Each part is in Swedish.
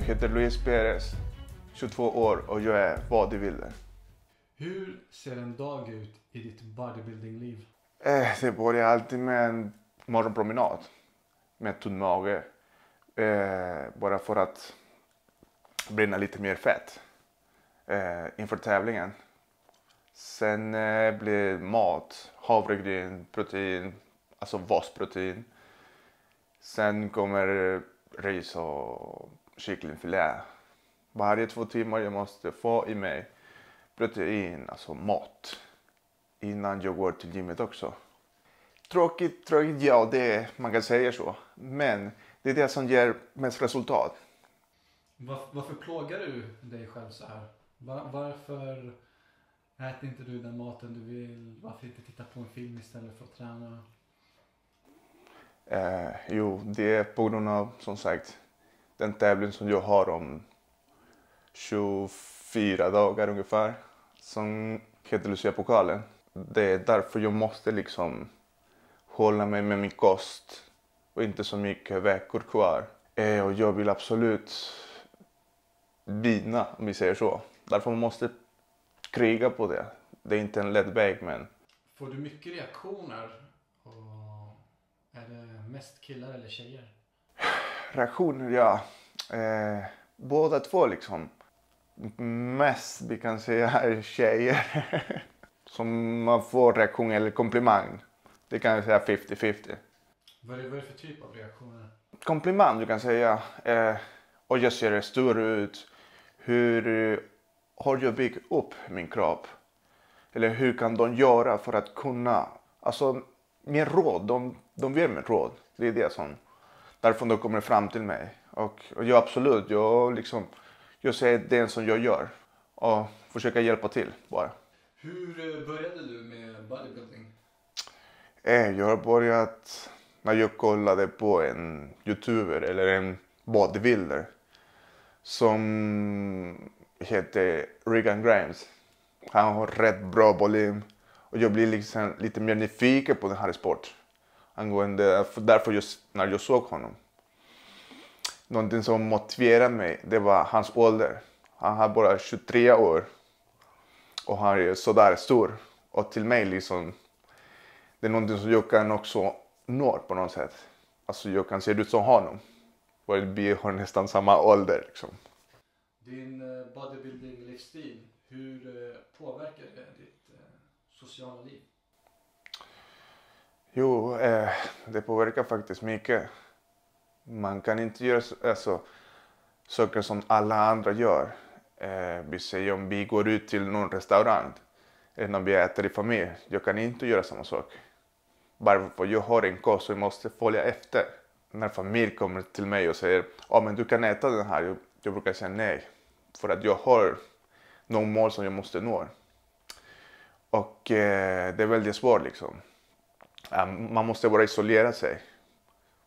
heter Luis Perez, 22 år och jag är bodybuilder. Hur ser en dag ut i ditt bodybuilding-liv? Det börjar alltid med en morgonpromenad med tunn mage. Bara för att bränna lite mer fett inför tävlingen. Sen blir mat, havregryn, protein, alltså vassprotein. Sen kommer ris och kycklingfilé. Varje 2 timmar jag måste få i mig protein, alltså mat. Innan jag går till gymmet också. Tråkigt, ja det man kan säga så. Men det är det som ger mest resultat. Varför plågar du dig själv så här? Varför äter inte du den maten du vill? Varför inte titta på en film istället för att träna? Jo, det är på grund av, som sagt, den tävling som jag har om 24 dagar ungefär. Som heter Lucia-pokalen. Det är därför jag måste liksom hålla mig med min kost. Och inte så mycket veckor kvar. Och jag vill absolut vinna, om vi säger så. Därför måste man kriga på det. Det är inte en lätt väg, men... Får du mycket reaktioner? Och är det mest killar eller tjejer? Reaktioner, ja. Båda två liksom. Mest vi kan säga är tjejer. Som man får reaktion eller komplimang. Det kan jag säga 50-50. Vad är det för typ av reaktioner? Komplimang du kan säga. Och jag ser stor ut. Hur har jag byggt upp min kropp? Eller hur kan de göra för att kunna? Alltså min råd, de ger mig råd. Det är det som. Därför de kommer fram till mig. Och jag absolut, jag säger det som jag gör. Och försöka hjälpa till bara. Hur började du med bodybuilding? Jag har börjat när jag kollade på en youtuber eller en bodybuilder. Som heter Regan Grimes. Han har rätt bra volym. Och jag blir liksom lite mer nyfiken på den här sport. Därför just när jag såg honom. Någonting som motiverade mig, det var hans ålder. Han har bara 23 år. Och han är sådär stor. Och till mig liksom, det är någonting som jag kan också nå på något sätt. Alltså jag kan se ut som honom. Och vi har nästan samma ålder liksom. Din bodybuilding-livsstil, hur påverkar det ditt sociala liv? Jo, det påverkar faktiskt mycket. Man kan inte göra saker som alla andra gör. Vi säger om vi går ut till någon restaurang. Eller när vi äter i familj. Jag kan inte göra samma sak. Bara för jag har en kost så jag måste följa efter. När familj kommer till mig och säger men du kan äta den här. Jag brukar säga nej. För att jag har någon mål som jag måste nå. Och det är väldigt svårt liksom. Man måste bara isolera sig.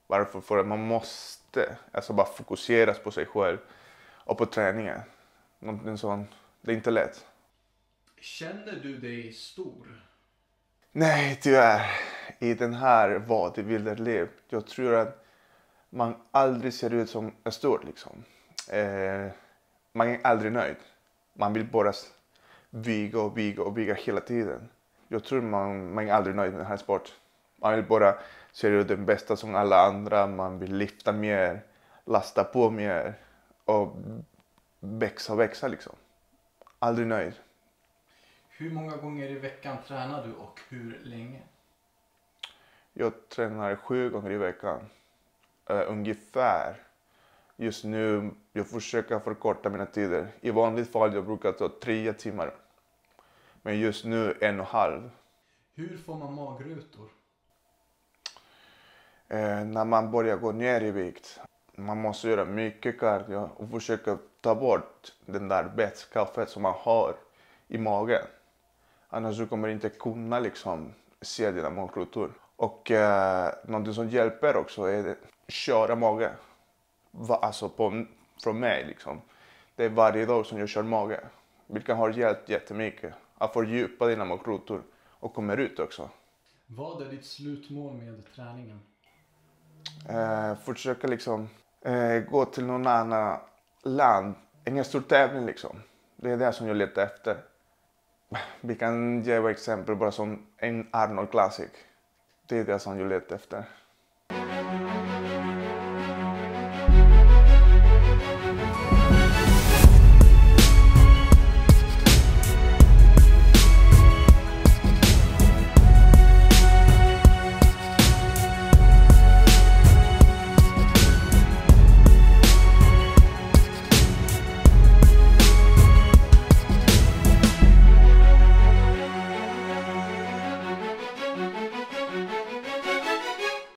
Varför? För att man måste bara fokusera på sig själv. Och på träningen. Någonting sånt. Det är inte lätt. Känner du dig stor? Nej, tyvärr. I den här bodybuilderliv. Jag tror att man aldrig ser ut som stor liksom. Man är aldrig nöjd. Man vill bara bygga hela tiden. Jag tror man är aldrig nöjd med den här sporten. Man vill bara se ut den bästa som alla andra. Man vill lyfta mer, lasta på mer och växa liksom. Aldrig nöjd. Hur många gånger i veckan tränar du och hur länge? Jag tränar 7 gånger i veckan. Ungefär. Just nu, jag försöker förkorta mina tider. I vanligt fall jag brukar ta 3 timmar. Men just nu 1,5. Hur får man magrutor? När man börjar gå ner i vikt. Man måste göra mycket cardio och försöka ta bort den där vätskaffet som man har i magen. Annars så kommer du inte kunna liksom se dina magrutor. Och någonting som hjälper också är att köra mage. Alltså från mig liksom. Det är varje dag som jag kör mage. Vilket har hjälpt jättemycket. Att fördjupa dina magrutor och kommer ut också. Vad är ditt slutmål med träningen? Försöka liksom gå till någon annan land, ingen stor tävling liksom. Det är det som jag letar efter. Vi kan ge exempel bara som en Arnold Classic. Det är det som jag letar efter.